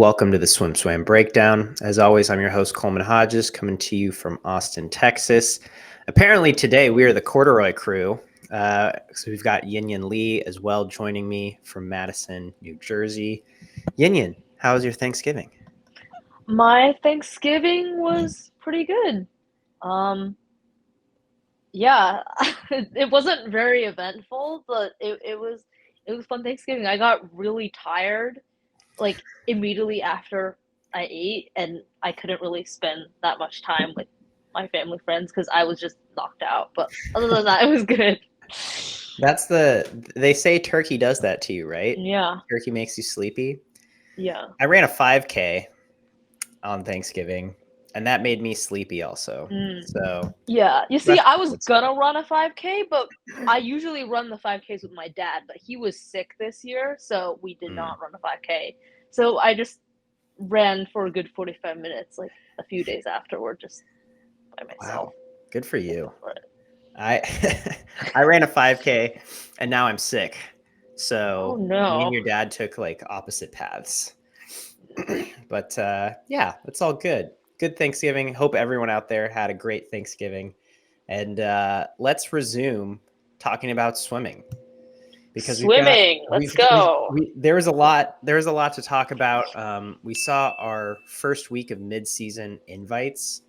Welcome to the SwimSwam Breakdown. As always, I'm your host, Coleman Hodges, coming to you from Austin, Texas. Apparently today we are the corduroy crew. So we've got Yin Yin Lee as well joining me from Madison, New Jersey. Yin Yin, how was your Thanksgiving? My Thanksgiving was pretty good. Um, yeah, it wasn't very eventful, but it was fun Thanksgiving. I got really tired like immediately after I ate, and I couldn't really spend that much time with my family friends because I was just knocked out. But other than that, it was good. They say turkey does that to you, right? Yeah, Turkey makes you sleepy. yeah. I ran a 5K on Thanksgiving, and that made me sleepy also. Mm. So Yeah, you see, that's I was good stuff. gonna run a 5K, but I usually run the 5Ks with my dad, but he was sick this year, so we did Mm. not run a 5K. So I just ran for a good 45 minutes, like a few days afterward, just by myself. Wow, good for you. But, I I ran a 5K and now I'm sick. oh So me and no. your dad took like opposite paths. But yeah, it's all good. Good Thanksgiving. Hope everyone out there had a great Thanksgiving. And let's resume talking about swimming because Swimming, let's go. there's a lot to talk about. We saw our first week of mid-season invites.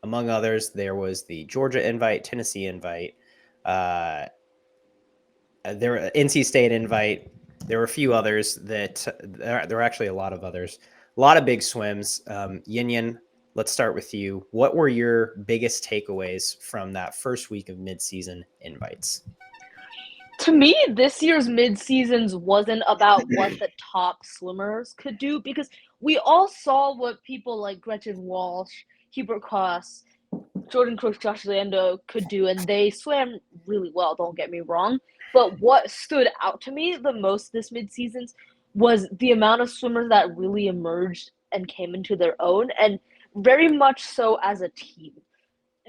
Among others, there was the Georgia invite, Tennessee invite, uh, there were NC State invite. There were a few others that there were actually a lot of others, a lot of big swims. Yin Yin, let's start with you. What were your biggest takeaways from that first week of mid-season invites? To me, this year's mid-seasons wasn't about what the top swimmers could do because we all saw what people like Gretchen Walsh, Hubert Koss, Jordan Crooks, Josh Lando could do, and they swam really well, don't get me wrong. But what stood out to me the most this mid-seasons was the amount of swimmers that really emerged and came into their own, and very much so as a team.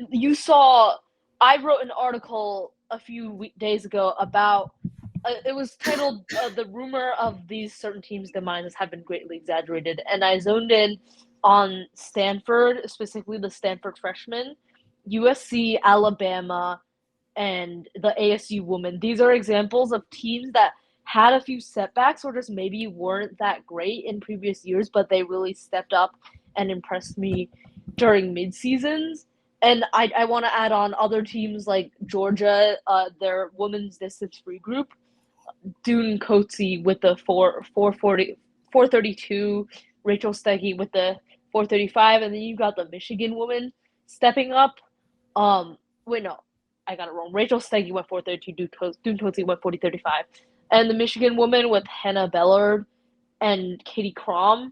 You saw, I wrote an article a few days ago about it was titled "The Rumor of These Certain Teams' Demise Have Been Greatly Exaggerated," and I zoned in on Stanford, specifically the Stanford freshmen, USC, Alabama, and the ASU women. These are examples of teams that had a few setbacks or just maybe weren't that great in previous years, but they really stepped up and impressed me during mid seasons. And I want to add on other teams like Georgia, their women's distance free group, Dune Coetzee with the 432, Rachel Steggy with the 435, and then you got the Michigan woman stepping up. Wait, no, I got it wrong. Rachel Steggy went 432, Dune Coetzee went 4035, and the Michigan woman with Hannah Bellard and Katie Crom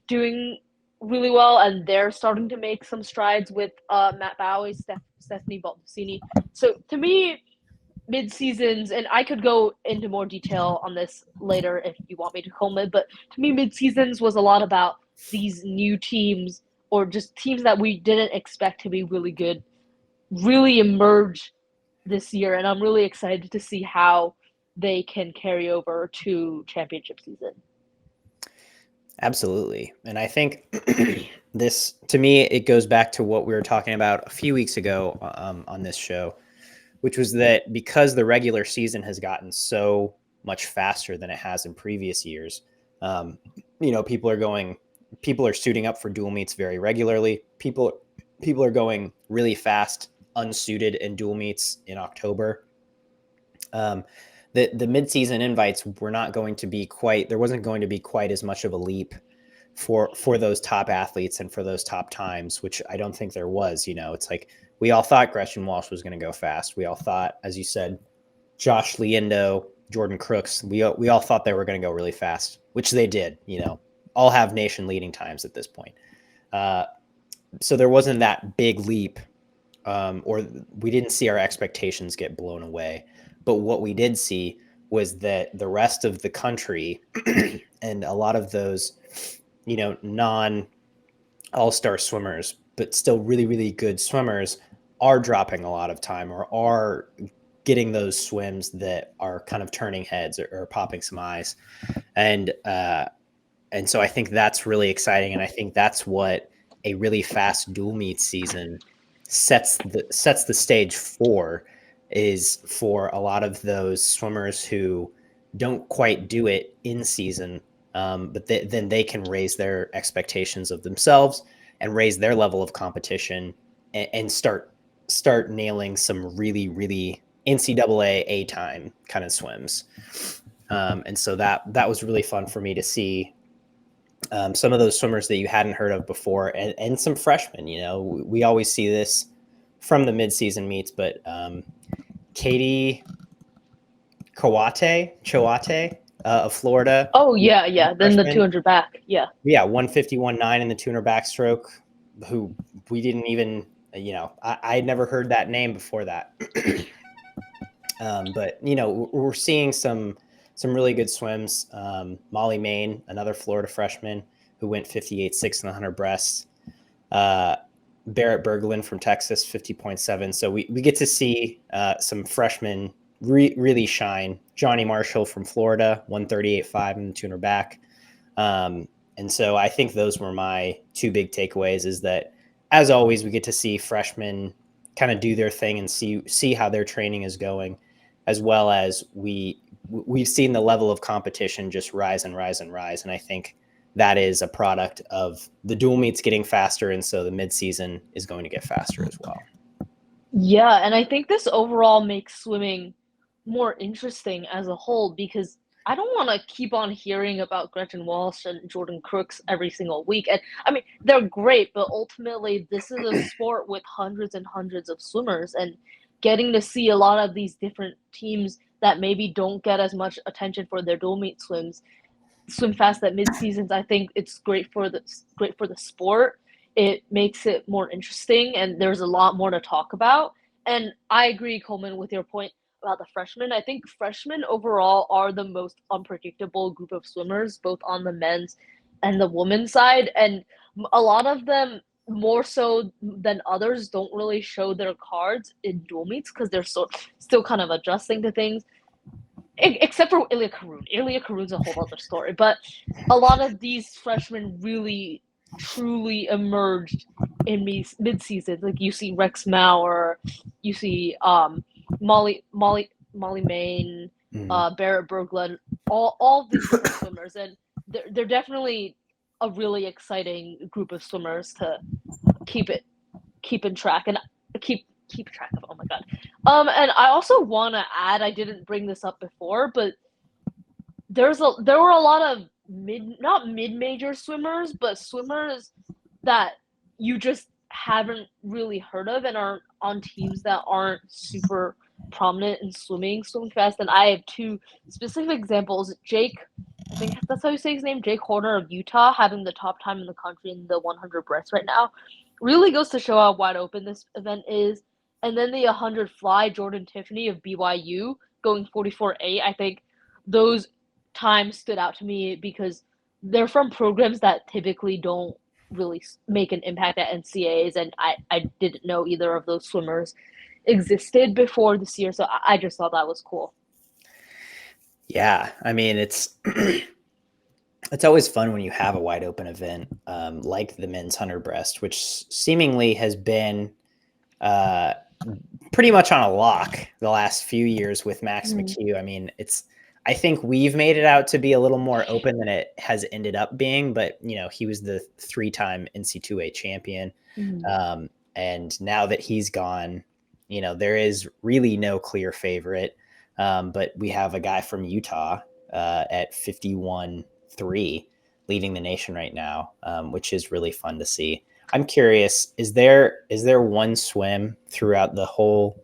doing really well, and they're starting to make some strides with Matt Bowie, Stephanie Baldacini. So to me, mid seasons, and I could go into more detail on this later if you want me to, Coleman, but to me, mid seasons was a lot about these new teams or just teams that we didn't expect to be really good really emerge this year, and I'm really excited to see how they can carry over to championship season. Absolutely. And I think this, to me, it goes back to what we were talking about a few weeks ago on this show, which was that because the regular season has gotten so much faster than it has in previous years, people are suiting up for dual meets very regularly. People are going really fast, unsuited in dual meets in October. The mid-season invites were not going to be there wasn't going to be quite as much of a leap for those top athletes and for those top times, which I don't think there was. It's like we all thought Gretchen Walsh was going to go fast. We all thought, as you said, Josh Leando, Jordan Crooks, we all thought they were going to go really fast, which they did. All have nation leading times at this point. So there wasn't that big leap, or we didn't see our expectations get blown away. But what we did see was that the rest of the country and a lot of those, non all-star swimmers, but still really, really good swimmers are dropping a lot of time or are getting those swims that are kind of turning heads or popping some eyes. And so I think that's really exciting. And I think that's what a really fast dual meet season sets the stage for, is for a lot of those swimmers who don't quite do it in season, but then they can raise their expectations of themselves and raise their level of competition, and start nailing some really, really NCAA A time kind of swims. And so that was really fun for me to see. Some of those swimmers that you hadn't heard of before, and some freshmen. We always see this from the midseason meets, but Katie Choate of Florida. Oh yeah. Then the 200 back. Yeah. 151.9 in the 200 backstroke, who we didn't even, I had never heard that name before that. But we're seeing some really good swims. Molly Main, another Florida freshman who went 58.6 in the 100 breast. Barrett Berglund from Texas, 50.7. So we get to see some freshmen really shine. Johnny Marshall from Florida, 138.5 in the 200 back. And so I think those were my two big takeaways, is that, as always, we get to see freshmen kind of do their thing and see how their training is going, as well as we've seen the level of competition just rise and rise and rise. And I think that is a product of the dual meets getting faster, and so the midseason is going to get faster as well. Yeah, and I think this overall makes swimming more interesting as a whole, because I don't want to keep on hearing about Gretchen Walsh and Jordan Crooks every single week. And I mean, they're great, but ultimately this is a sport with hundreds and hundreds of swimmers, and getting to see a lot of these different teams that maybe don't get as much attention for their dual meet swims swim fast at mid seasons. I think it's great for the sport. It makes it more interesting, and there's a lot more to talk about. And I agree, Coleman, with your point about the freshmen. I think freshmen overall are the most unpredictable group of swimmers, both on the men's and the women's side. And a lot of them, more so than others, don't really show their cards in dual meets because they're still kind of adjusting to things. Except for Ilya Karun. Ilya Karun's a whole other story. But a lot of these freshmen really, truly emerged in mid-season. Like, you see Rex Maurer, you see Molly Main, Barrett Berglund, all of these different swimmers. And they're definitely a really exciting group of swimmers to keep in track and keep track of. Oh my god. And I also want to add, I didn't bring this up before, but there were a lot of not mid-major swimmers, but swimmers that you just haven't really heard of and are on teams that aren't super prominent in swimming fast. And I have two specific examples. Jake, I think that's how you say his name, Jake Horner of Utah, having the top time in the country in the 100 breast right now, really goes to show how wide open this event is. And then the 100 fly, Jordan Tiffany of BYU going 44.8. I think those times stood out to me because they're from programs that typically don't really make an impact at NCAAs, and I didn't know either of those swimmers existed before this year, so I just thought that was cool. Yeah, I mean, it's always fun when you have a wide open event like the men's 100 breast, which seemingly has been pretty much on a lock the last few years with Max McHugh. I mean, I think we've made it out to be a little more open than it has ended up being, but he was the 3-time NC2A champion. And now that he's gone, there is really no clear favorite. But we have a guy from Utah at 51.3 leading the nation right now, which is really fun to see. I'm curious, is there one swim throughout the whole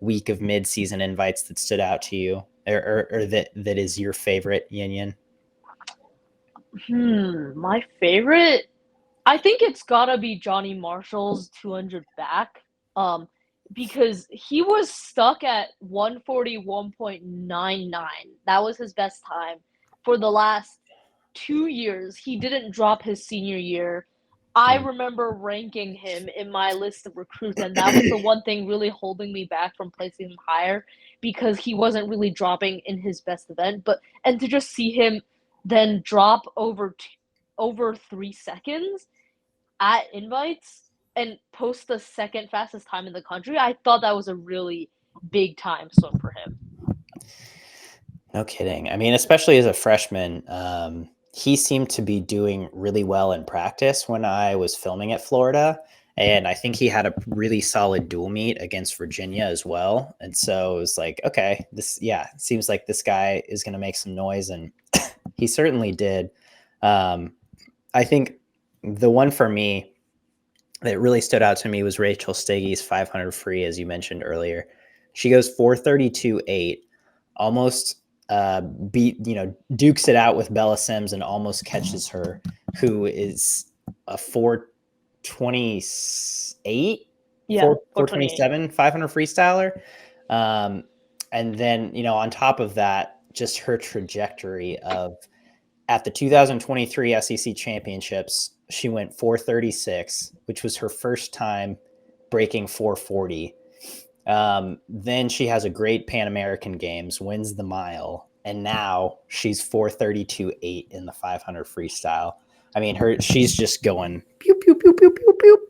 week of mid-season invites that stood out to you, or that is your favorite, Yin Yin? My favorite, I think it's gotta be Johnny Marshall's 200 back, because he was stuck at 141.99. That was his best time for the last 2 years. He didn't drop his senior year. I remember ranking him in my list of recruits, and that was the one thing really holding me back from placing him higher, because he wasn't really dropping in his best event. And to just see him then drop over 3 seconds at invites and post the second fastest time in the country. I thought that was a really big time swim for him. No kidding. I mean, especially as a freshman, he seemed to be doing really well in practice when I was filming at Florida. And I think he had a really solid dual meet against Virginia as well. And so it was like, okay, seems like this guy is going to make some noise. And he certainly did. I think the one for me that really stood out to me was Rachel Steggy's 500 free, as you mentioned earlier. She goes 4:32.8, almost dukes it out with Bella Sims and almost catches her, who is a 4:28, 4:27 500 freestyler. And then, on top of that, just her trajectory of at the 2023 SEC championships, she went 4:36, which was her first time breaking 4:40. Then she has a great Pan American Games, wins the mile, and now she's 4:32.8 in the 500 freestyle. I mean, she's just going pew pew pew pew pew pew,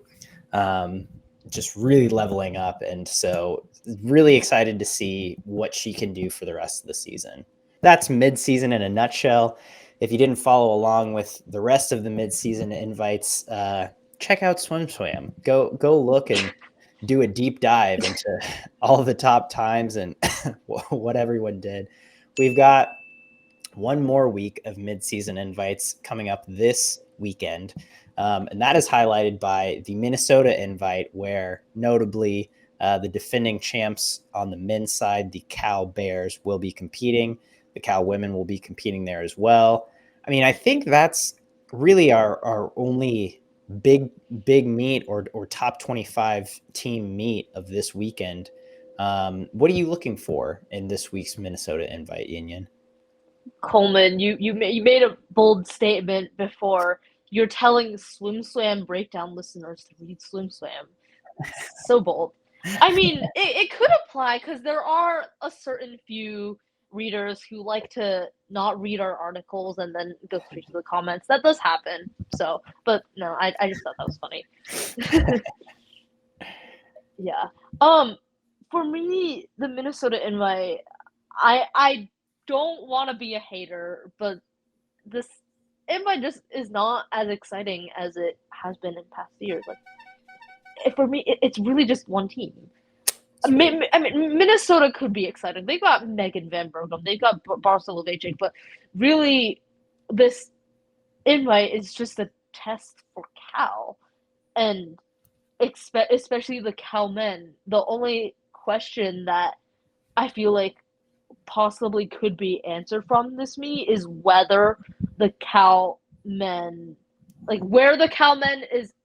just really leveling up, and so really excited to see what she can do for the rest of the season. That's mid-season in a nutshell. If you didn't follow along with the rest of the mid-season invites, check out SwimSwam. Go look and do a deep dive into all the top times and what everyone did. We've got one more week of mid-season invites coming up this weekend, and that is highlighted by the Minnesota invite, where notably the defending champs on the men's side, the Cal Bears, will be competing. The Cal women will be competing there as well. I mean, I think that's really our only big meet or top 25 team meet of this weekend. What are you looking for in this week's Minnesota invite, Yin? Coleman, you made a bold statement before. You're telling SwimSwam Breakdown listeners to read SwimSwam. So bold. I mean, it could apply because there are a certain few readers who like to not read our articles and then go straight to the comments. That does happen. So, but no, I just thought that was funny. Yeah. For me, the Minnesota invite, I don't want to be a hater, but this invite just is not as exciting as it has been in past years. Like, for me, it's really just one team. I mean, Minnesota could be exciting. They've got Megan Van Berghem. They've got Barcelona Vajcic. But really, this invite is just a test for Cal. And especially the Cal men. The only question that I feel like possibly could be answered from this meet is whether the Cal men, like where the Cal men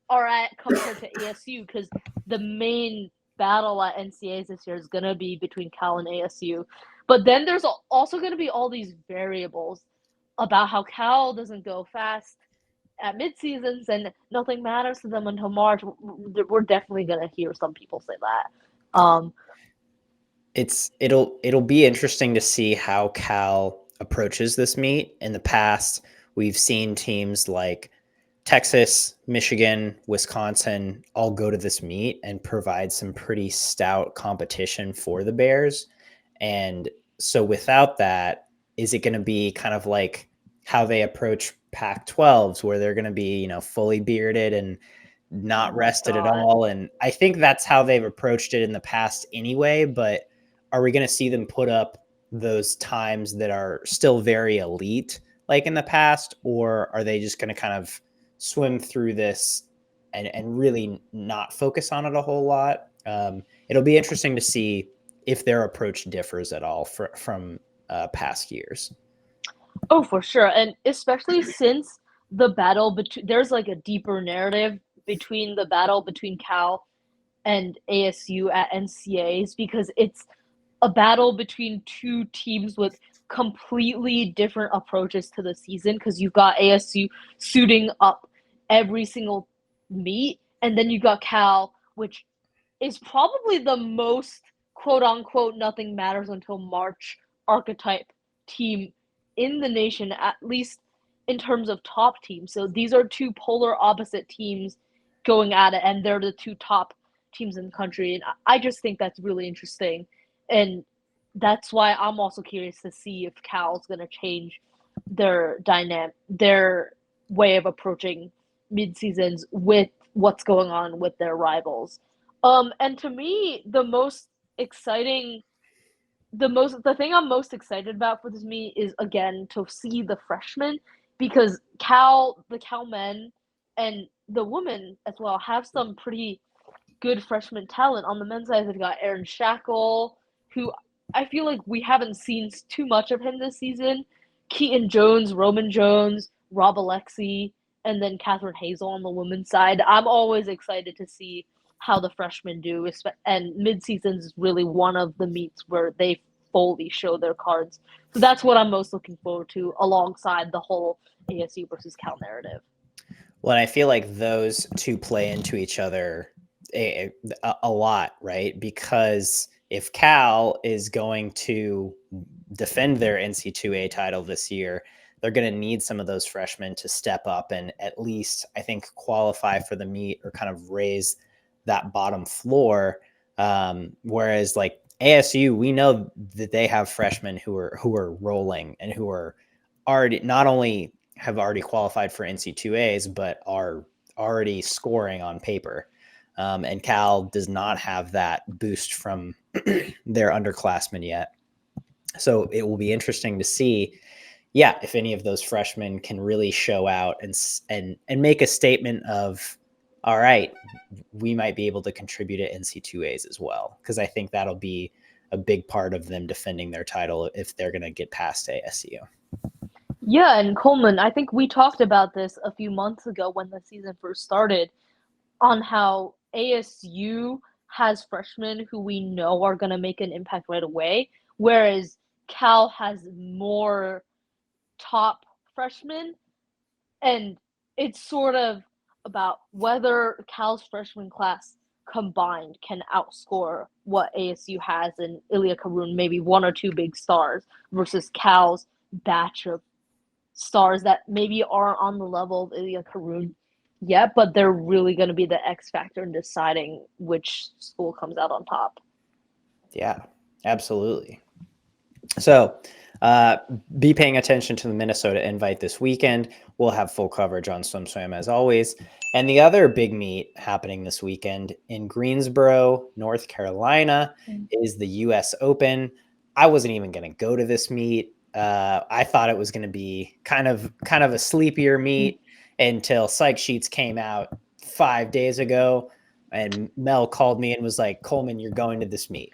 are at compared to ASU, because the main battle at NCAAs this year is going to be between Cal and ASU. But then there's also going to be all these variables about how Cal doesn't go fast at mid-seasons and nothing matters to them until March. We're definitely going to hear some people say that. It'll be interesting to see how Cal approaches this meet. In the past, we've seen teams like Texas, Michigan, Wisconsin all go to this meet and provide some pretty stout competition for the Bears. And so without that, is it going to be kind of like how they approach Pac-12s, where they're going to be, fully bearded and not rested at all? And I think that's how they've approached it in the past anyway, but are we going to see them put up those times that are still very elite like in the past, or are they just going to kind of swim through this and really not focus on it a whole lot? It'll be interesting to see if their approach differs at all from past years. Oh, for sure. And especially since the battle between, there's like a deeper narrative between the battle between Cal and ASU at NCAAs, because it's a battle between two teams with completely different approaches to the season, because you've got ASU suiting up every single meet, and then you got Cal, which is probably the most quote unquote nothing matters until March archetype team in the nation, at least in terms of top teams. So these are two polar opposite teams going at it, and they're the two top teams in the country. And I just think that's really interesting. And that's why I'm also curious to see if Cal's going to change their way of approaching mid seasons with what's going on with their rivals. And to me, the thing I'm most excited about for this meet is again to see the freshmen because the Cal men and the women as well have some pretty good freshman talent. On the men's side, they've got Aaron Shackle, who I feel like we haven't seen too much of him this season. Keaton Jones, Roman Jones, Rob Alexi, and then Catherine Hazel on the women's side. I'm always excited to see how the freshmen do, and mid-season is really one of the meets where they fully show their cards. So that's what I'm most looking forward to alongside the whole ASU versus Cal narrative. Well, and I feel like those two play into each other a lot, right? Because if Cal is going to defend their NC2A title this year, they're going to need some of those freshmen to step up and at least, I think, qualify for the meet or kind of raise that bottom floor. Whereas like ASU, we know that they have freshmen who are rolling and who are already not only have already qualified for NC2As, but are already scoring on paper. And Cal does not have that boost from their underclassmen yet. So it will be interesting to see, if any of those freshmen can really show out and make a statement of, all right, we might be able to contribute to NC2As as well. Because I think that'll be a big part of them defending their title if they're going to get past ASU. Yeah, and Coleman, I think we talked about this a few months ago when the season first started on how ASU has freshmen who we know are going to make an impact right away, whereas Cal has more top freshmen, and it's sort of about whether Cal's freshman class combined can outscore what ASU has in Ilya Karun, maybe one or two big stars, versus Cal's batch of stars that maybe aren't on the level of Ilya Karun yet, but they're really going to be the X factor in deciding which school comes out on top. Yeah, absolutely. So be paying attention to the Minnesota invite this weekend. We'll have full coverage on SwimSwam as always. And the other big meet happening this weekend in Greensboro, North Carolina, is the U.S. Open. I wasn't even going to go to this meet. I thought it was going to be kind of a sleepier meet until Psych Sheets came out 5 days ago. And Mel called me and was like, Coleman, you're going to this meet.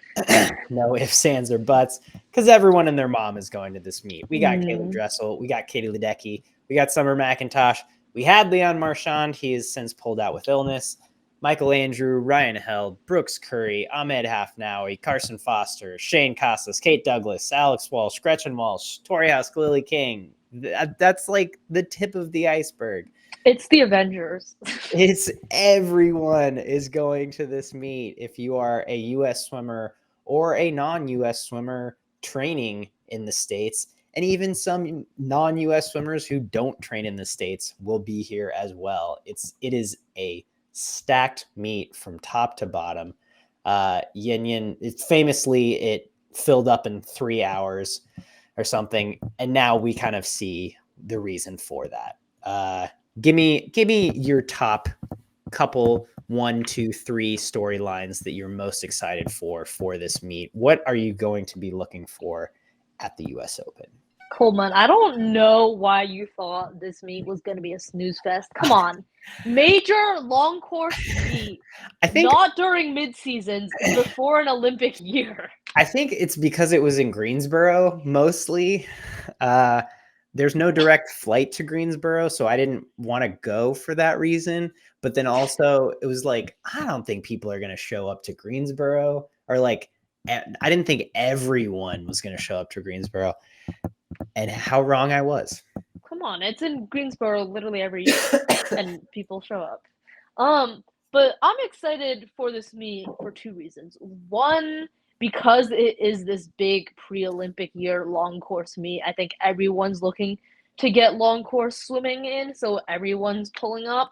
No ifs, ands, or buts, because everyone and their mom is going to this meet. We got Caleb Dressel. We got Katie Ledecky. We got Summer McIntosh. We had Leon Marchand. He has since pulled out with illness. Michael Andrew, Ryan Held, Brooks Curry, Ahmed Hafnaoui, Carson Foster, Shane Casas, Kate Douglas, Alex Walsh, Gretchen Walsh, Tori House, Lily King. That's like the tip of the iceberg. It's the Avengers. It's everyone is going to this meet. If you are a U.S. swimmer or a non-U.S. swimmer training in the States, and even some non-U.S. swimmers who don't train in the States will be here as well. It is a stacked meet from top to bottom. Yin, famously, it filled up in 3 hours or something, and now we kind of see the reason for that. Give me your top couple 1, 2, 3 storylines that you're most excited for this meet. What are you going to be looking for at the U.S. Open? Coleman, I don't know why you thought this meet was going to be a snooze fest. Come on. Major long course meet. I think not during mid-seasons, before an Olympic year. I think it's because it was in Greensboro mostly. There's no direct flight to Greensboro, so I didn't want to go for that reason. But then also it was like, I don't think people are going to show up to Greensboro, or like, I didn't think everyone was going to show up to Greensboro. And how wrong I was. Come on, it's in Greensboro literally every year, and people show up. But I'm excited for this meet for 2 reasons. One, because it is this big pre-Olympic year long course meet, I think everyone's looking to get long course swimming in, so everyone's pulling up.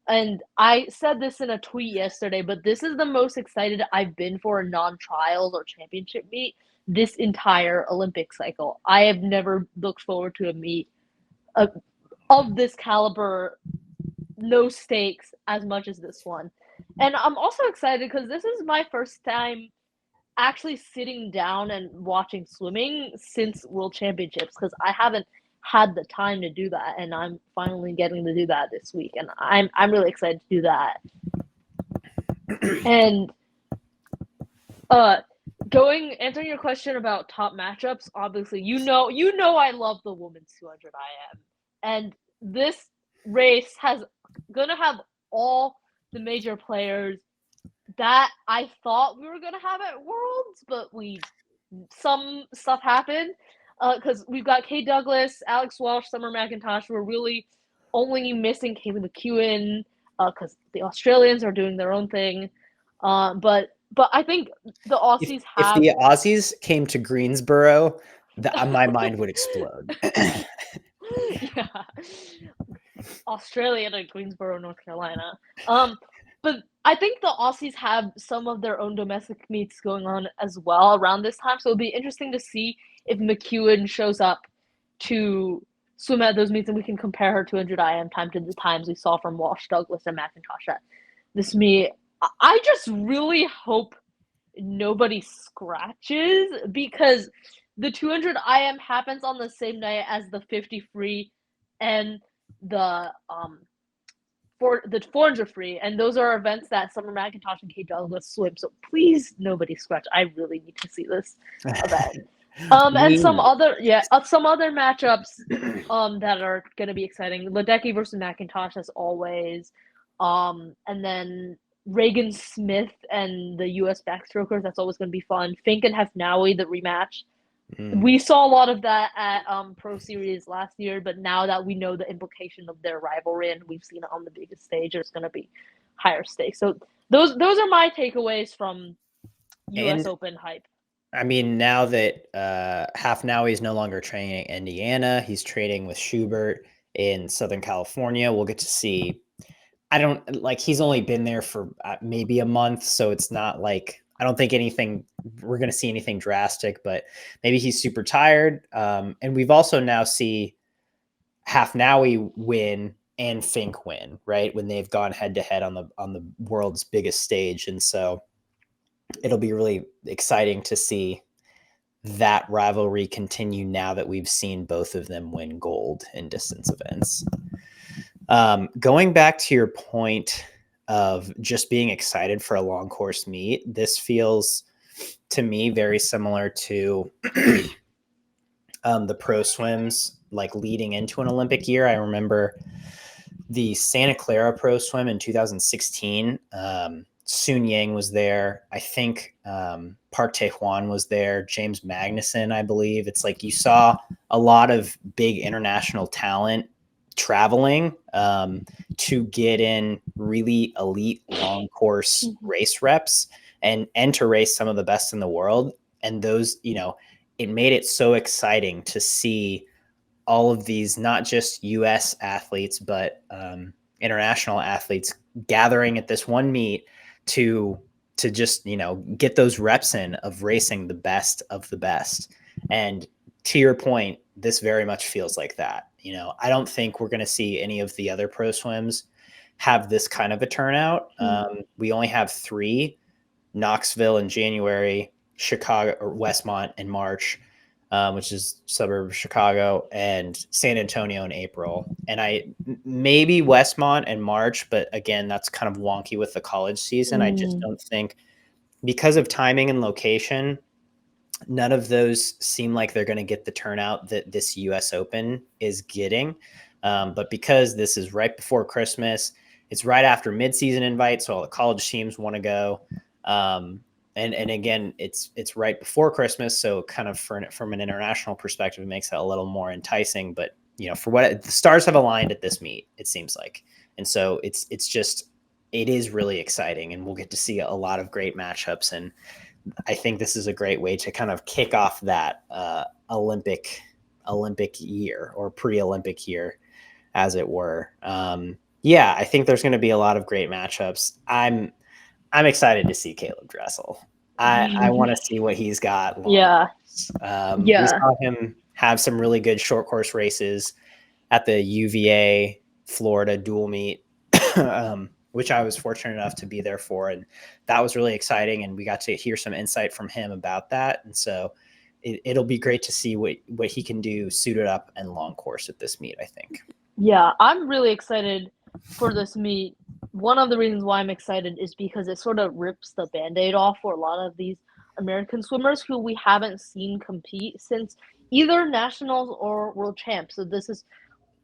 And I said this in a tweet yesterday, but this is the most excited I've been for a non-trials or championship meet this entire Olympic cycle. I have never looked forward to a meet of this caliber, no stakes, as much as this one. And I'm also excited because this is my first time actually sitting down and watching swimming since World Championships, because I haven't had the time to do that, and I'm finally getting to do that this week, and I'm really excited to do that. And answering your question about top matchups, obviously you know I love the women's 200 IM, and this race has gonna have all the major players that I thought we were gonna have at Worlds, but some stuff happened. Because we've got Kate Douglas, Alex Walsh, Summer McIntosh. We're really only missing Kaylee McEwen because the Australians are doing their own thing. But I think the Aussies if the Aussies came to Greensboro, my mind would explode. Yeah. Australia to Greensboro, North Carolina. But I think the Aussies have some of their own domestic meets going on as well around this time. So it'll be interesting to see if McEwen shows up to swim at those meets, and we can compare her 200 IM time to the times we saw from Walsh, Douglas, and McIntosh at this meet. I just really hope nobody scratches, because the 200 IM happens on the same night as the 50 free and the 400 free, and those are events that Summer McIntosh and Kate Douglas swim. So please, nobody scratch. I really need to see this event. And some other matchups that are gonna be exciting. Ledecky versus McIntosh as always. And then Reagan Smith and the US backstrokers, that's always gonna be fun. Fink and Hefnaoui, the rematch. We saw a lot of that at Pro Series last year, but now that we know the implication of their rivalry and we've seen it on the biggest stage, there's going to be higher stakes. So those are my takeaways from US Open hype. I mean, now that Hefnaoui is no longer training in Indiana, he's training with Schubert in Southern California. We'll get to see. He's only been there for maybe a month, so it's not like, I don't think we're going to see anything drastic, but maybe he's super tired. And we've also now see Hefnaoui win and Fink win, right? When they've gone head to head on the world's biggest stage. And so it'll be really exciting to see that rivalry continue now that we've seen both of them win gold in distance events. Going back to your point of just being excited for a long course meet, this feels to me very similar to the pro swims, like leading into an Olympic year. I remember the Santa Clara pro swim in 2016. Sun Yang was there. I think Park Tae-hwan was there. James Magnuson, I believe. It's like you saw a lot of big international talent traveling to get in really elite long course race reps and to race some of the best in the world. And those, it made it so exciting to see all of these, not just US athletes, but international athletes gathering at this one meet to just, get those reps in of racing the best of the best. And to your point, this very much feels like that. I don't think we're going to see any of the other pro swims have this kind of a turnout. We only have 3: Knoxville in January, Chicago or Westmont in March, which is suburb of Chicago, and San Antonio in April. And maybe Westmont in March, but again, that's kind of wonky with the college season. I just don't think, because of timing and location, none of those seem like they're going to get the turnout that this US Open is getting. But because this is right before Christmas, it's right after midseason invite, so all the college teams want to go. And again, it's right before Christmas, so kind of from an international perspective, it makes it a little more enticing. But for what the stars have aligned at this meet, it seems like, and so it is really exciting, and we'll get to see a lot of great matchups. And I think this is a great way to kind of kick off that Olympic year, or pre-Olympic year, as it were. Yeah, I think there's going to be a lot of great matchups. I'm excited to see Caleb Dressel. I want to see what he's got long. Yeah. We Yeah. saw him have some really good short course races at the UVA Florida dual meet, which I was fortunate enough to be there for. And that was really exciting. And we got to hear some insight from him about that. And so it'll be great to see what he can do suited up and long course at this meet, I think. Yeah, I'm really excited for this meet. One of the reasons why I'm excited is because it sort of rips the Band-Aid off for a lot of these American swimmers who we haven't seen compete since either nationals or world champs. So this is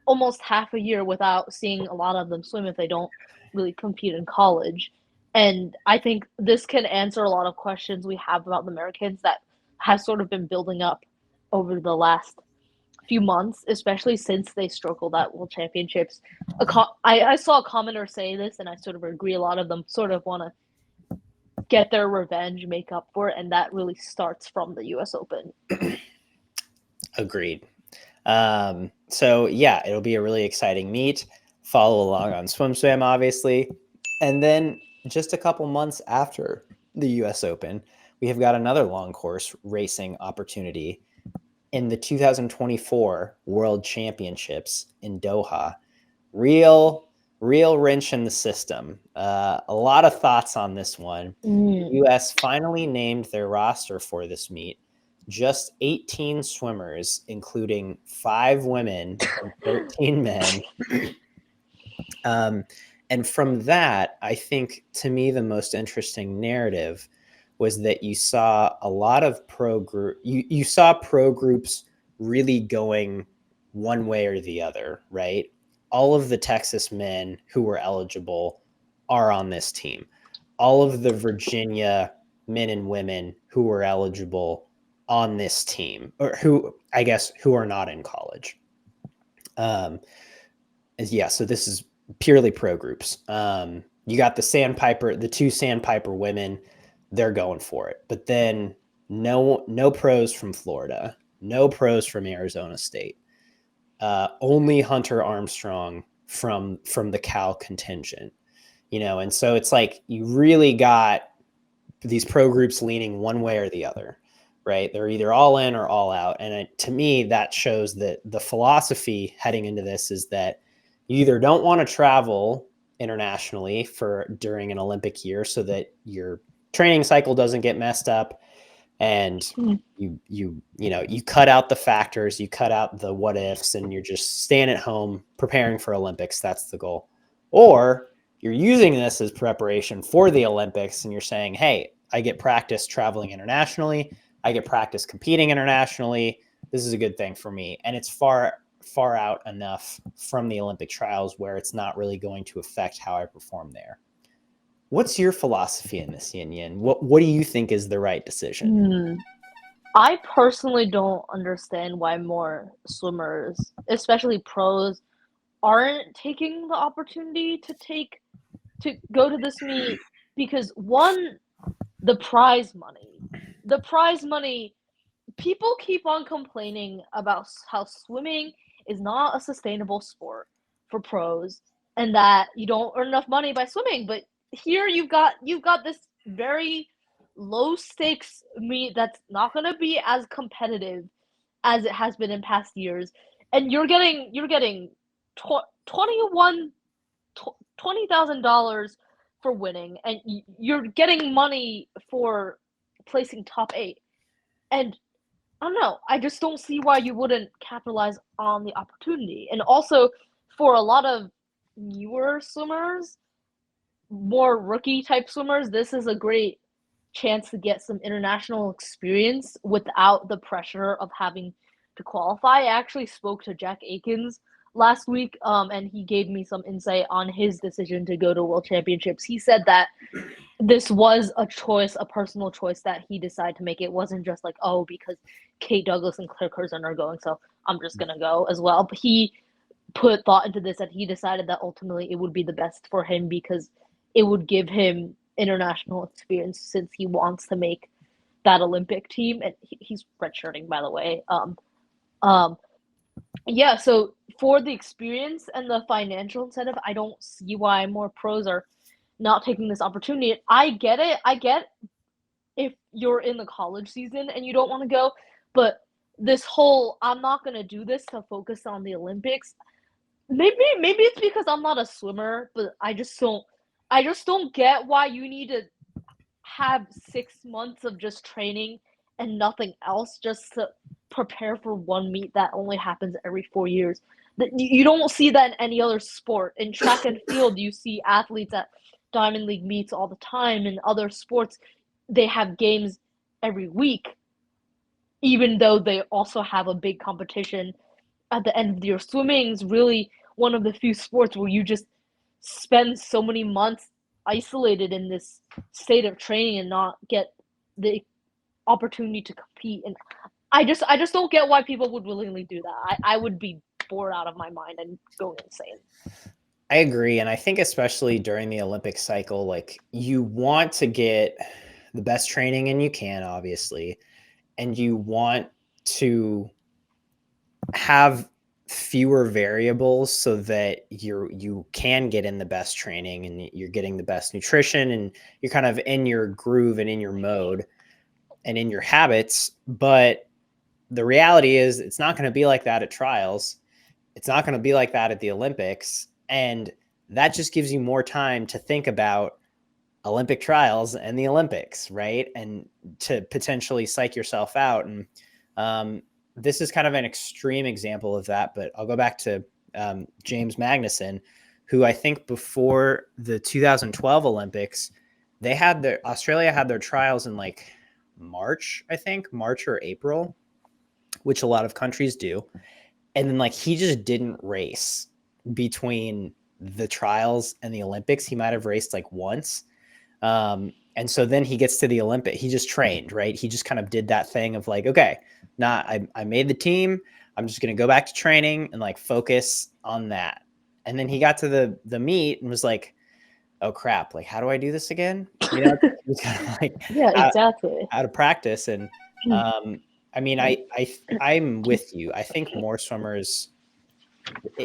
almost half a year without seeing a lot of them swim if they don't really compete in college. And I think this can answer a lot of questions we have about the Americans that have sort of been building up over the last few months, especially since they struggled at World Championships. I saw a commenter say this, and I sort of agree. A lot of them sort of want to get their revenge, make up for it, and that really starts from the U.S. Open. Agreed. So yeah, it'll be a really exciting meet. Follow along on SwimSwam, obviously. And then just a couple months after the US Open, we have got another long course racing opportunity in the 2024 World Championships in Doha. Real wrench in the system. A lot of thoughts on this one. The US finally named their roster for this meet. Just 18 swimmers, including 5 women and 13 men. And from that, I think, to me, the most interesting narrative was that you saw a lot of you saw pro groups really going one way or the other, right? All of the Texas men who were eligible are on this team. All of the Virginia men and women who were eligible on this team, or who are not in college. So this is purely pro groups. You got the 2 Sandpiper women, they're going for it. But then no pros from Florida, no pros from Arizona State. Only Hunter Armstrong from the Cal contingent. And so it's like you really got these pro groups leaning one way or the other, right? They're either all in or all out. And to me, that shows that the philosophy heading into this is that you either don't want to travel internationally during an Olympic year so that your training cycle doesn't get messed up, and you cut out the factors, you cut out the what ifs, and you're just staying at home preparing for Olympics. That's the goal. Or you're using this as preparation for the Olympics, and you're saying, hey, I get practice traveling internationally, I get practice competing internationally. This is a good thing for me. And it's far out enough from the Olympic trials where it's not really going to affect how I perform there. What's your philosophy in this, Yin Yin? What do you think is the right decision? I personally don't understand why more swimmers, especially pros, aren't taking the opportunity to go to this meet, because one, the prize money, people keep on complaining about how swimming is not a sustainable sport for pros and that you don't earn enough money by swimming. But here you've got this very low stakes meet that's not going to be as competitive as it has been in past years, and you're getting $20,000 for winning, and you're getting money for placing top 8. And I don't know, I just don't see why you wouldn't capitalize on the opportunity. And also, for a lot of newer swimmers, more rookie type swimmers, this is a great chance to get some international experience without the pressure of having to qualify. I actually spoke to Jack Akins last week, and he gave me some insight on his decision to go to World Championships. He said that this was a personal choice that he decided to make. It wasn't just like, oh, because Kate Douglas and Claire Curzon are going, so I'm just going to go as well. But he put thought into this, and he decided that ultimately it would be the best for him because it would give him international experience, since he wants to make that Olympic team, and he's redshirting, by the way. Um, yeah. So for the experience and the financial incentive, I don't see why more pros are not taking this opportunity. I get it. I get if you're in the college season and you don't want to go, but this whole I'm not gonna do this to focus on the Olympics. Maybe it's because I'm not a swimmer, but I just don't get why you need to have 6 months of just training and nothing else just to prepare for one meet that only happens every 4 years. You don't see that in any other sport. In track and field, you see athletes at Diamond League meets all the time. In other sports, they have games every week, even though they also have a big competition at the end of the year. Swimming is really one of the few sports where you just spend so many months isolated in this state of training and not get the opportunity to compete. And I just don't get why people would willingly do that. I would be bored out of my mind and going insane. I agree. And I think especially during the Olympic cycle, like you want to get the best training in you can, obviously, and you want to have fewer variables so that you can get in the best training and you're getting the best nutrition and you're kind of in your groove and in your mode and in your habits. But the reality is it's not going to be like that at trials. It's not going to be like that at the Olympics. And that just gives you more time to think about Olympic trials and the Olympics, right? And to potentially psych yourself out. And this is kind of an extreme example of that, but I'll go back to James Magnuson, who I think before the 2012 Olympics, Australia had their trials in like March, I think, March or April, which a lot of countries do. And then like he just didn't race between the trials and the Olympics. He might have raced like once. And so then he gets to the Olympic. He just trained, right? He just kind of did that thing of like, okay, I made the team. I'm just going to go back to training and like focus on that. And then he got to the meet and was like, oh crap, like how do I do this again? You know, it was kind of like Yeah, exactly. out of practice. And I mean, I'm with you. I think more swimmers,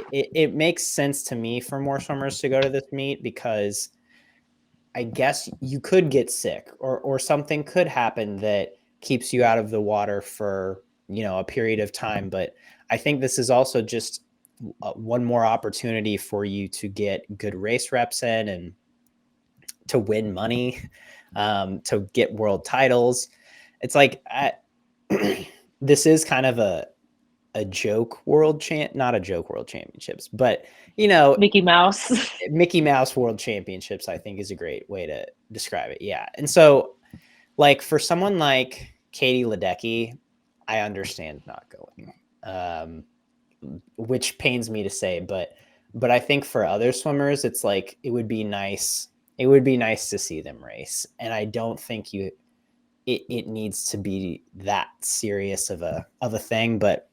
it makes sense to me for more swimmers to go to this meet because I guess you could get sick or something could happen that keeps you out of the water for, a period of time. But I think this is also just one more opportunity for you to get good race reps in and to win money, to get world titles. It's like, this is kind of a joke not a joke world championships, but Mickey Mouse. Mickey Mouse World Championships, I think, is a great way to describe it. Yeah. And so, like, for someone like Katie Ledecky, I understand not going, which pains me to say, but I think for other swimmers, it's like, it would be nice. It would be nice to see them race. And I don't think it needs to be that serious of a thing. But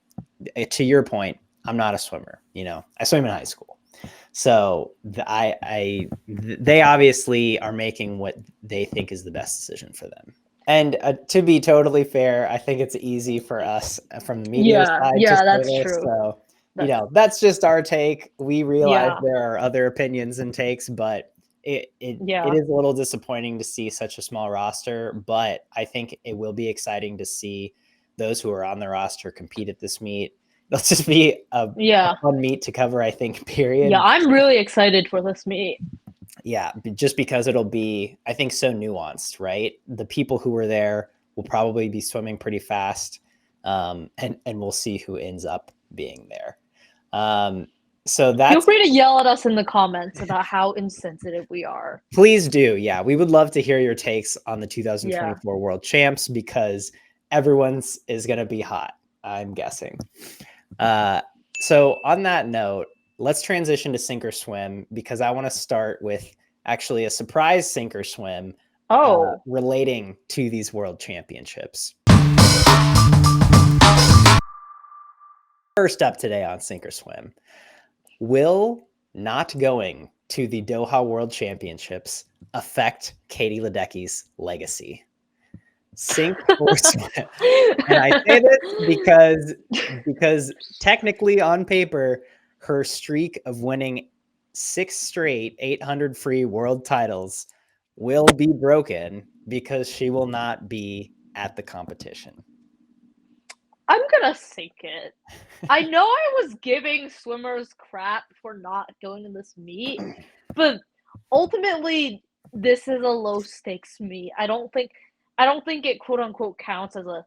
to your point, I'm not a swimmer. I swim in high school. So they obviously are making what they think is the best decision for them. And to be totally fair, I think it's easy for us from the media side to say that's this. true. So, that's just our take. We realize Yeah. there are other opinions and takes, but it is a little disappointing to see such a small roster. But I think it will be exciting to see those who are on the roster compete at this meet. It'll just be a fun meet to cover, I think, period. Yeah, I'm really excited for this meet. Yeah, just because it'll be, I think, so nuanced, right? The people who were there will probably be swimming pretty fast, and we'll see who ends up being there. So feel free to yell at us in the comments about how insensitive we are. Please do. Yeah, we would love to hear your takes on the 2024 World Champs because everyone's is going to be hot, I'm guessing. So on that note, let's transition to sink or swim because I want to start with actually a surprise sink or swim relating to these World Championships. First up today on sink or swim, will not going to the Doha World Championships affect Katie Ledecky's legacy? sink or swim. And I say this because technically on paper, her streak of winning 6 straight 800 free world titles will be broken because she will not be at the competition. I'm gonna sink it. I know I was giving swimmers crap for not going to this meet, but ultimately this is a low stakes meet. I don't think it quote unquote counts as a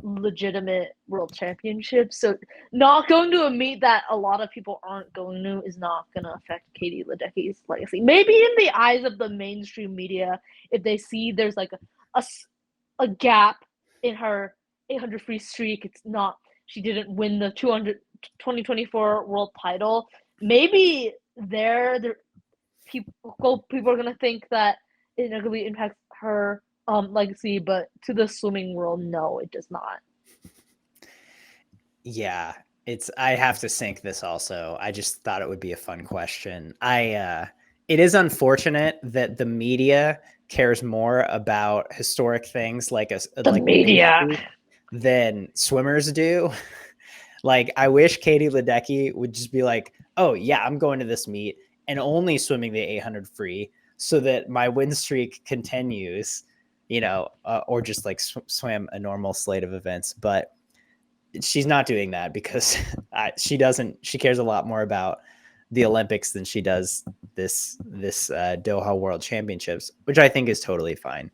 legitimate world championship. So not going to a meet that a lot of people aren't going to is not going to affect Katie Ledecky's legacy. Maybe in the eyes of the mainstream media, if they see there's like a gap in her 800 free streak, it's not, she didn't win the 2024 world title. Maybe people are going to think that it negatively impacts her legacy, but to the swimming world, no, it does not. Yeah, I have to sink this also. I just thought it would be a fun question. It is unfortunate that the media cares more about historic things like the media than swimmers do. Like, I wish Katie Ledecky would just be like, oh yeah, I'm going to this meet and only swimming the 800 free so that my win streak continues, or just like swam a normal slate of events. But she's not doing that because she cares a lot more about the Olympics than she does this Doha World Championships, which I think is totally fine.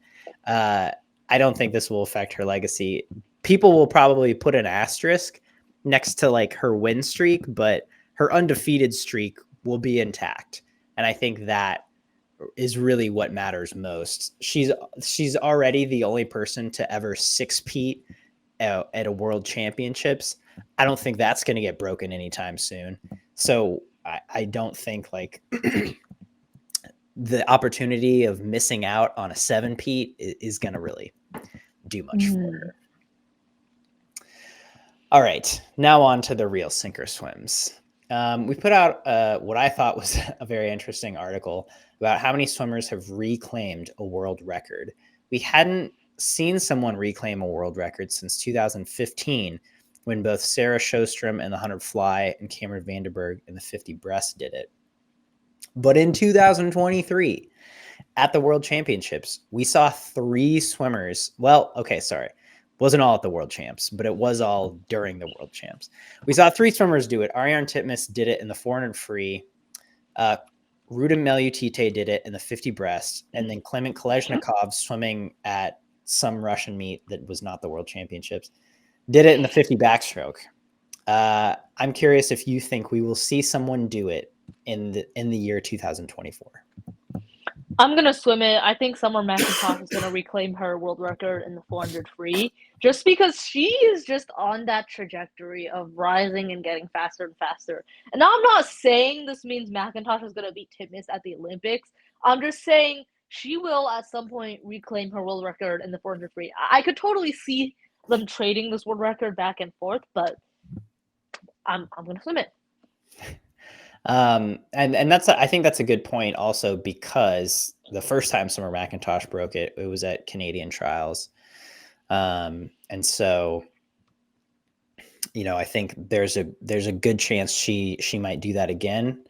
I don't think this will affect her legacy. People will probably put an asterisk next to like her win streak, but her undefeated streak will be intact. And I think that is really what matters most. She's already the only person to ever six-peat at a world championships. I don't think that's going to get broken anytime soon. So I don't think like the opportunity of missing out on a 7-peat is going to really do much for her. All right, now on to the real sink or swims. We put out what I thought was a very interesting article about how many swimmers have reclaimed a world record. We hadn't seen someone reclaim a world record since 2015, when both Sarah Sjostrom in the 100 fly and Cameron Vanderberg in the 50 breast did it. But in 2023, at the World Championships, we saw 3 swimmers. Well, okay, sorry. Wasn't all at the World Champs, but it was all during the World Champs. We saw 3 swimmers do it. Ariarne Titmus did it in the 400 free. Ruta Meliutite did it in the 50 breast. And then Clement Kolesnikov, swimming at some Russian meet that was not the World Championships, did it in the 50 backstroke. I'm curious if you think we will see someone do it in the year 2024. I'm going to swim it. I think Summer McIntosh is going to reclaim her world record in the 400 free, just because she is just on that trajectory of rising and getting faster and faster. And now I'm not saying this means McIntosh is going to beat Titmus at the Olympics. I'm just saying she will at some point reclaim her world record in the 400 free. I could totally see them trading this world record back and forth, but I'm going to swim it. And I think that's a good point also, because the first time Summer McIntosh broke it was at Canadian trials. And so, I think there's a good chance she might do that again.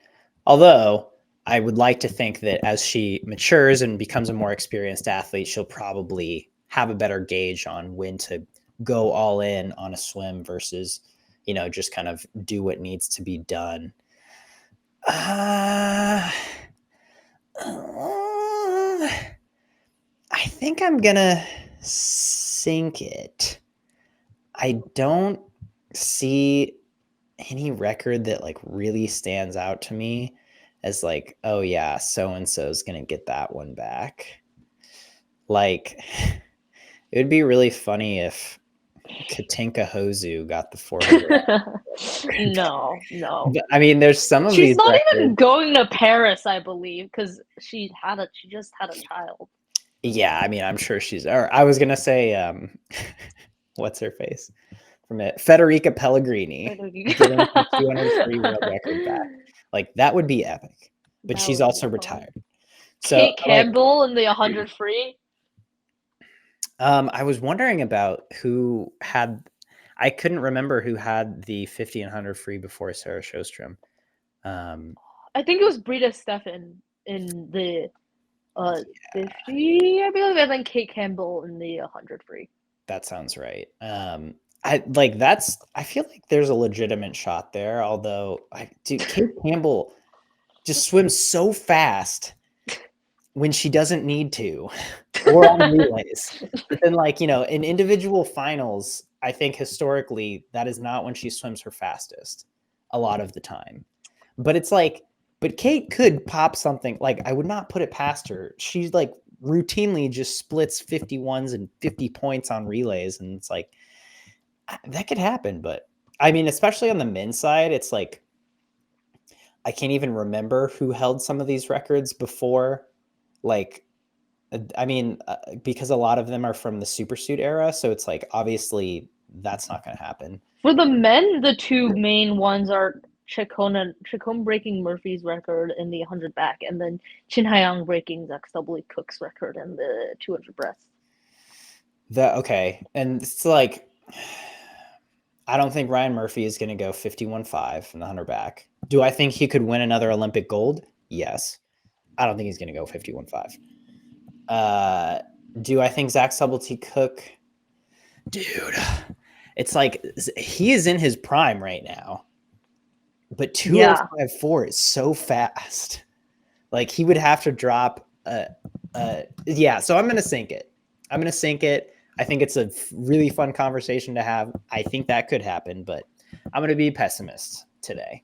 Although I would like to think that as she matures and becomes a more experienced athlete, she'll probably have a better gauge on when to go all in on a swim versus, just kind of do what needs to be done. I think I'm gonna sink it. I don't see any record that like really stands out to me as like, oh yeah, so and so is gonna get that one back. Like, it would be really funny if Katinka Hozu got the 400. No. But, I mean, there's some of She's these. not even going to Paris, I believe, because she just had a child. Yeah, I mean, I'm sure she's. Or I was gonna say, what's her face from it? Federica Pellegrini getting the 200 free world record back. Like, that would be epic. But she's also retired. So Kate Campbell in the 100 free. I was wondering about who had. I couldn't remember who had the 50 and 100 free before Sarah Sjostrom. Um, I think it was Brita Stefan in the 50, I believe, and then Kate Campbell in the 100 free. that sounds right. I like that's. I feel like there's a legitimate shot there. Although, dude, Kate Campbell just swims so fast when she doesn't need to, or on relays. But then, like, in individual finals, I think historically that is not when she swims her fastest a lot of the time. But it's like, but Kate could pop something. Like, I would not put it past her. She's like routinely just splits 51s and 50 points on relays. And it's like, that could happen. But I mean, especially on the men's side, it's like, I can't even remember who held some of these records before. Like, I mean, because a lot of them are from the supersuit era. So it's like, obviously, that's not going to happen. For the men, the two main ones are Chacon breaking Murphy's record in the 100 back, and then Chin Haiyang breaking Zach Stubbley Cook's record in the 200 breast. Okay. And it's like, I don't think Ryan Murphy is going to go 51.5 in the 100 back. Do I think he could win another Olympic gold? Yes. I don't think he's going to go 51.5. Do I think Zach Stubblety Cook? Dude, it's like he is in his prime right now. But 205.4 is so fast. Like, he would have to drop yeah, so I'm going to sink it. I think it's a really fun conversation to have. I think that could happen, but I'm going to be a pessimist today.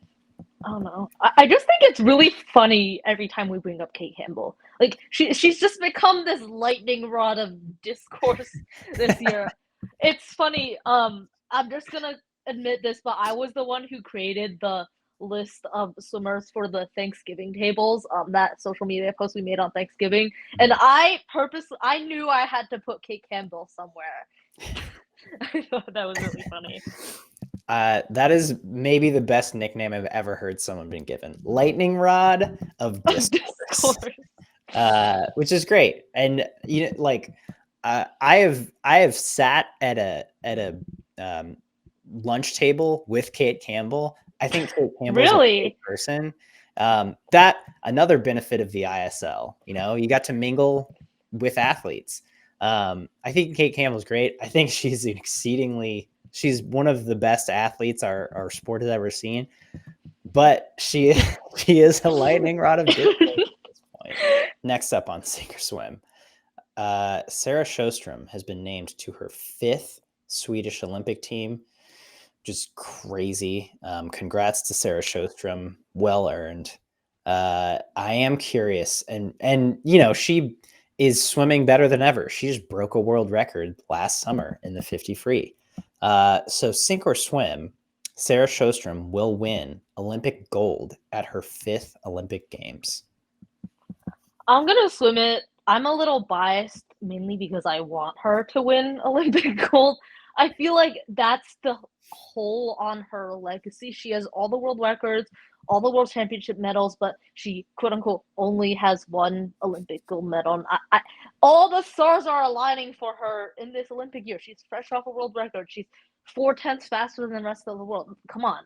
I don't know. I just think it's really funny every time we bring up Kate Campbell. Like, she's just become this lightning rod of discourse this year. It's funny. I'm just gonna admit this, but I was the one who created the list of swimmers for the Thanksgiving tables. That social media post we made on Thanksgiving, and I knew I had to put Kate Campbell somewhere. I thought that was really funny. That is maybe the best nickname I've ever heard someone been given. Lightning rod of discourse. Which is great. And like, I have sat at a lunch table with Kate Campbell. I think Kate Campbell's a great person. That another benefit of the ISL. You got to mingle with athletes. I think Kate Campbell's great. I think she's she's one of the best athletes our sport has ever seen. But she is a lightning rod of discourse at this point. Next up on Sink or Swim, Sarah Sjostrom has been named to her 5th Swedish Olympic team. Just crazy. Congrats to Sarah Sjostrom. Well earned. I am curious, and she is swimming better than ever. She just broke a world record last summer in the 50 free. So sink or swim, Sarah Sjostrom will win Olympic gold at her 5th Olympic Games. I'm gonna swim it. I'm a little biased, mainly because I want her to win Olympic gold. I feel like that's the hole on her legacy. She has all the world records, all the world championship medals, but she, quote unquote, only has one Olympic gold medal. And all the stars are aligning for her in this Olympic year. She's fresh off a world record. She's 4/10 faster than the rest of the world. Come on.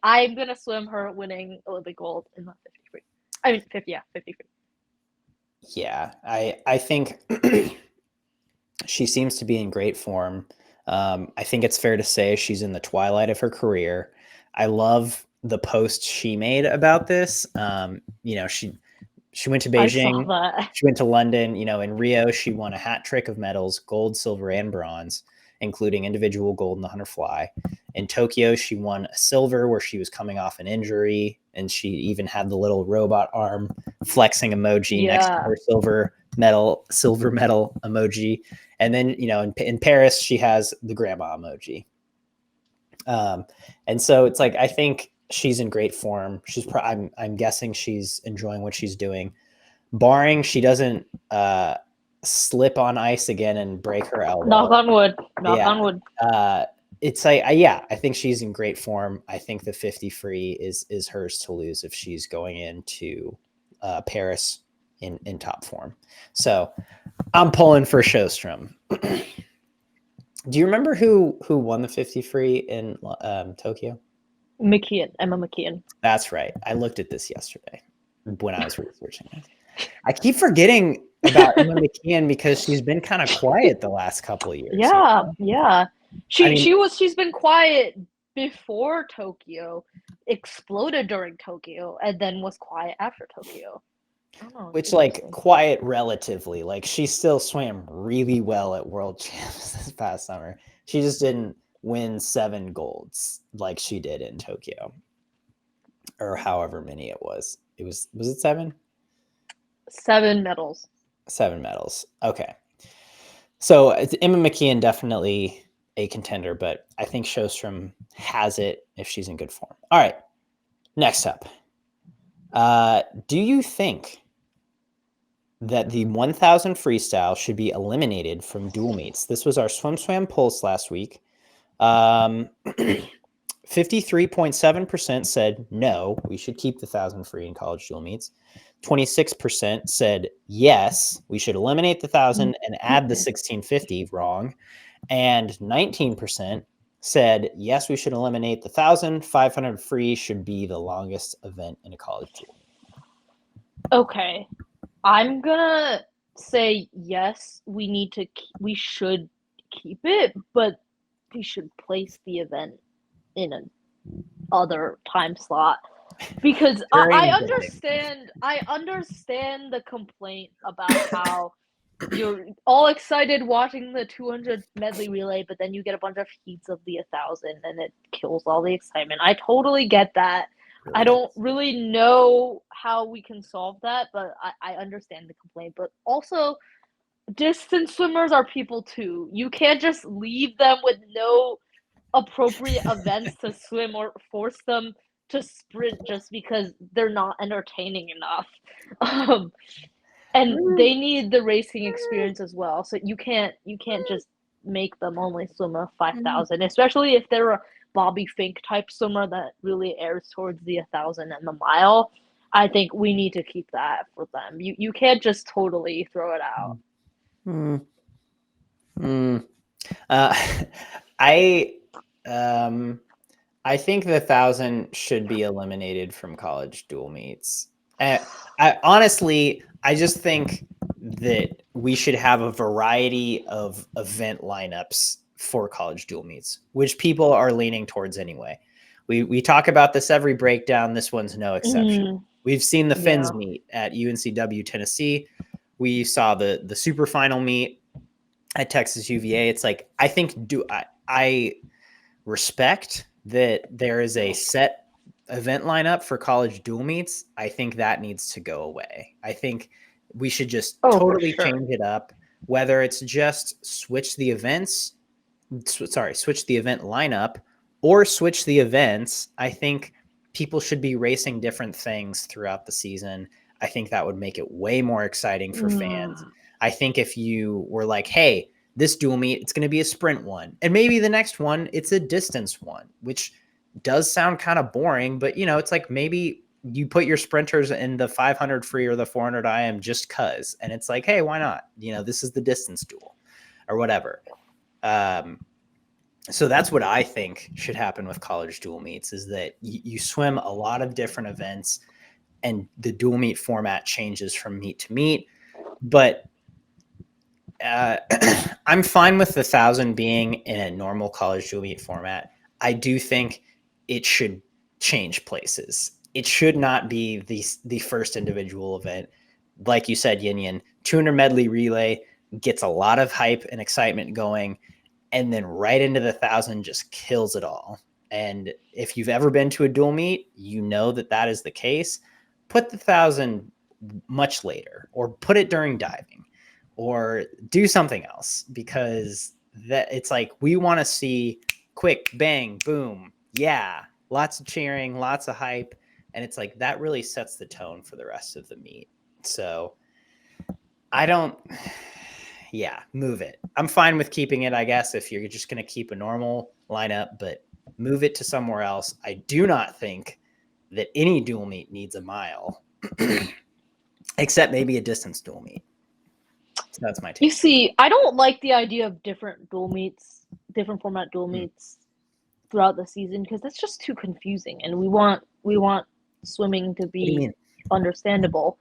I'm going to swim her winning Olympic gold in the 50 free. I mean, 50 free. Yeah, I think she seems to be in great form. I think it's fair to say she's in the twilight of her career. I love the post she made about this. She went to Beijing, she went to London, in Rio, she won a hat trick of medals, gold, silver, and bronze, including individual gold in the 100 fly. In Tokyo, she won a silver where she was coming off an injury, and she even had the little robot arm flexing emoji next to her silver medal emoji. And then, in Paris, she has the grandma emoji. And so it's like, I think she's in great form. I'm guessing she's enjoying what she's doing, barring she doesn't slip on ice again and break her elbow. Knock on wood. On wood. It's like, I think she's in great form. I think the 50 free is hers to lose if she's going into Paris, in top form. So I'm pulling for Sjostrom. Do you remember who won the 50 free in Tokyo? Emma McKeon. That's right. I looked at this yesterday when I was researching this. I keep forgetting about Emma McKeon because she's been kind of quiet the last couple of years. Yeah, yeah. I mean, She's been quiet before Tokyo, exploded during Tokyo, and then was quiet after Tokyo. I don't know. which like quiet relatively. Like she still swam really well at World Champs this past summer. She just didn't win 7 golds like she did in Tokyo, or however many it was. Was it 7? 7 medals. 7 medals. Okay. So Emma McKeon definitely a contender, but I think Sjostrom has it if she's in good form. All right. Next up. Do you think that the 1000 freestyle should be eliminated from dual meets? This was our SwimSwam pulse last week. 53.7% said no, we should keep the 1000 free in college dual meets. 26% said yes, we should eliminate the 1000 and add the 1650, wrong. And 19% said yes, we should eliminate the 1000. 500 free should be the longest event in a college dual. Okay, I'm gonna say yes. We should keep it, but we should place the event in an other time slot because I understand the complaint about how you're all excited watching the 200 medley relay, but then you get a bunch of heats of the 1000 and it kills all the excitement. I totally get that. Really I don't really know how we can solve that, but I understand the complaint. But also, distance swimmers are people too. You can't just leave them with no appropriate events to swim or force them to sprint just because they're not entertaining enough. And they need the racing experience as well. So you can't just make them only swim a 5,000, especially if they're a Bobby Fink type swimmer that really airs towards the 1,000 and the mile. I think we need to keep that for them. You can't just totally throw it out. I think the 1000 should be eliminated from college dual meets. Honestly, I just think that we should have a variety of event lineups for college dual meets, which people are leaning towards anyway. We talk about this every breakdown. This one's no exception. We've seen the Finns meet at UNCW Tennessee. We saw the super final meet at Texas UVA. It's like, I think I respect that there is a set event lineup for college dual meets. I think that needs to go away. I think we should just totally change it up, whether it's just switch the event lineup or switch the events. I think people should be racing different things throughout the season. I think that would make it way more exciting for fans. I think if you were like, hey, this dual meet, it's going to be a sprint one. And maybe the next one, it's a distance one, which does sound kind of boring, but it's like maybe you put your sprinters in the 500 free or the 400 IM just cause, and it's like, hey, why not? This is the distance duel or whatever. So that's what I think should happen with college dual meets, is that you swim a lot of different events and the dual meet format changes from meet to meet. But I'm fine with the 1000 being in a normal college dual meet format. I do think it should change places. It should not be the first individual event. Like you said, Yin 200 medley relay gets a lot of hype and excitement going, and then right into the 1000 just kills it all. And if you've ever been to a dual meet, you know that is the case. Put the 1000 much later, or put it during diving, or do something else, because it's like, we want to see quick, bang, boom. Yeah. Lots of cheering, lots of hype. And it's like, that really sets the tone for the rest of the meet. So move it. I'm fine with keeping it, I guess, if you're just going to keep a normal lineup, but move it to somewhere else. I do not think that any dual meet needs a mile. except maybe a distance dual meet. So that's my You take. see, I don't like the idea of different format dual meets throughout the season because that's just too confusing, and we want swimming to What do you be mean? understandable.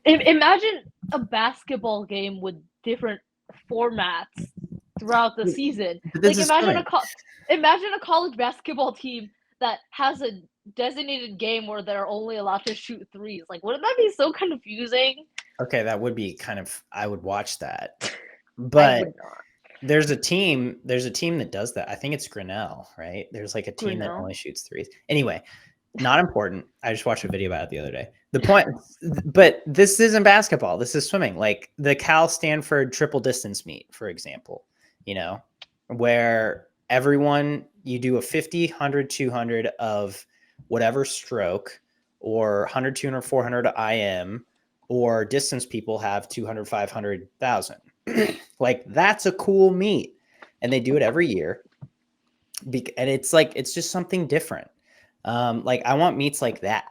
Imagine a basketball game with different formats throughout the season. But this Like is swimming. imagine a college basketball team that has a designated game where they're only allowed to shoot threes. Like, wouldn't that be so confusing? Okay, that would be kind of, I would watch that. I But would not. there's a team that does that. I think it's Grinnell, right? There's like a team that Grinnell. only shoots threes. Anyway, not important. I just watched a video about it the other day. The point, but this isn't basketball. This is swimming. Like the Cal Stanford triple distance meet, for example, where you do a 50, 100, 200 of whatever stroke, or 100, 200, 400 IM, or distance people have 200, 500, 1,000. Like that's a cool meet, and they do it every year. And it's just something different. Like I want meets like that,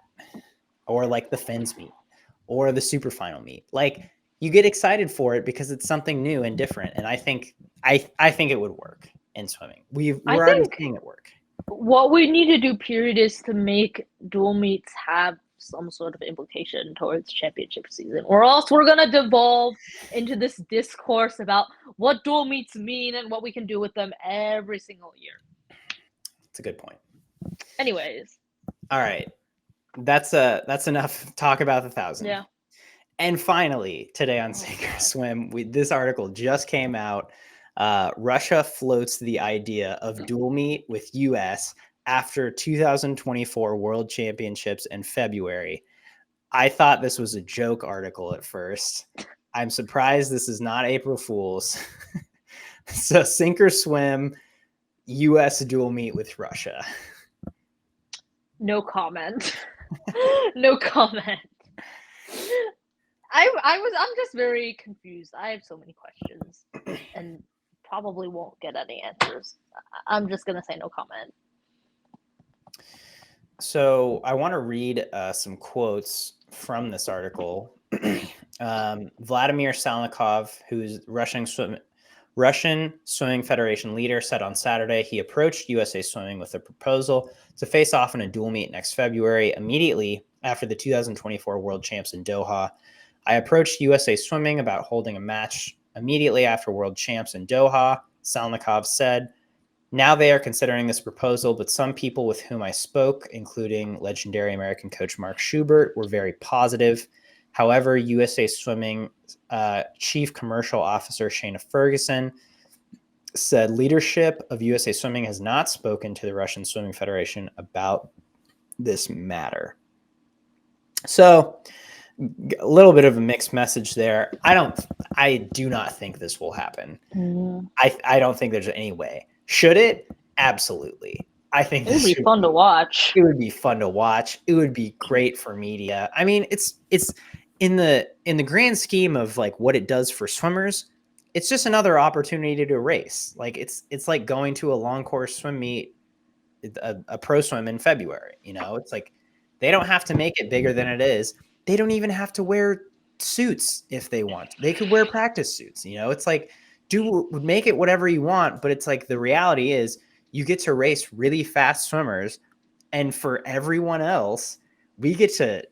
or like the Fins meet, or the super final meet. Like you get excited for it because it's something new and different. And I think it would work in swimming. We're already seeing it work. What we need to do, period, is to make dual meets have some sort of implication towards championship season, or else we're gonna devolve into this discourse about what dual meets mean and what we can do with them every single year. It's a good point. Anyways. All right. That's enough talk about the 1,000. Yeah. And finally, today on Sink or Swim, this article just came out. Russia floats the idea of dual meet with US after 2024 World Championships in February. I thought this was a joke article at first. I'm surprised this is not April Fool's. So Sink or Swim, US dual meet with Russia. No comment. No comment. I'm just very confused. I have so many questions and probably won't get any answers. I'm just gonna say no comment. So I want to read some quotes from this article. Vladimir Salnikov, who's Russian Swimming Federation leader, said on Saturday he approached USA Swimming with a proposal to face off in a dual meet next February, immediately after the 2024 World Champs in Doha. I approached USA Swimming about holding a match immediately after World Champs in Doha, Salnikov said. Now they are considering this proposal, but some people with whom I spoke, including legendary American coach Mark Schubert, were very positive. However, USA Swimming Chief Commercial Officer Shayna Ferguson said leadership of USA Swimming has not spoken to the Russian Swimming Federation about this matter. So a little bit of a mixed message there. I do not think this will happen. I don't think there's any way. Should it? Absolutely. I think it would be fun to watch. It would be fun to watch. It would be great for media. I mean, it's in the grand scheme of like what it does for swimmers, it's just another opportunity to race. Like it's like going to a long course swim meet, a pro swim in February. It's like they don't have to make it bigger than it is. They don't even have to wear suits if they want. They could wear practice suits. It's like make it whatever you want, but it's like the reality is you get to race really fast swimmers, and for everyone else, we get to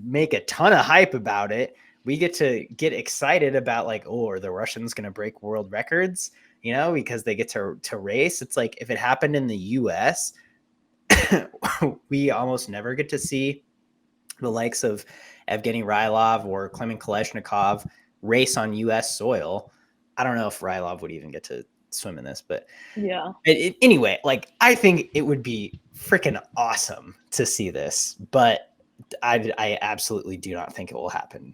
make a ton of hype about it. We get to get excited about like, oh, are the Russians going to break world records? Because they get to race. It's like if it happened in the US, we almost never get to see the likes of Evgeny Rylov or Klemen Kalashnikov race on US soil. I don't know if Rylov would even get to swim in this, but yeah. Anyway, like I think it would be freaking awesome to see this, but I absolutely do not think it will happen.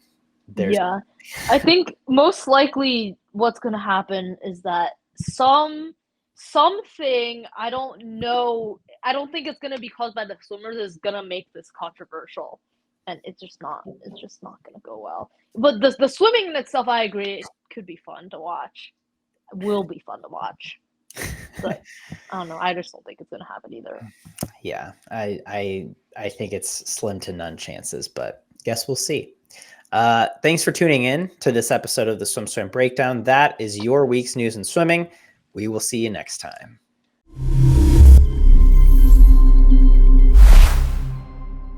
I think most likely what's going to happen is that something, I don't know, I don't think it's going to be caused by the swimmers, is going to make this controversial, and it's just not going to go well. But the swimming in itself, I agree, it could be fun to watch. It will be fun to watch. But I don't know. I just don't think it's going to happen either. Yeah, I think it's slim to none chances, but guess we'll see. Thanks for tuning in to this episode of the SwimSwam Breakdown. That is your week's news in swimming. We will see you next time.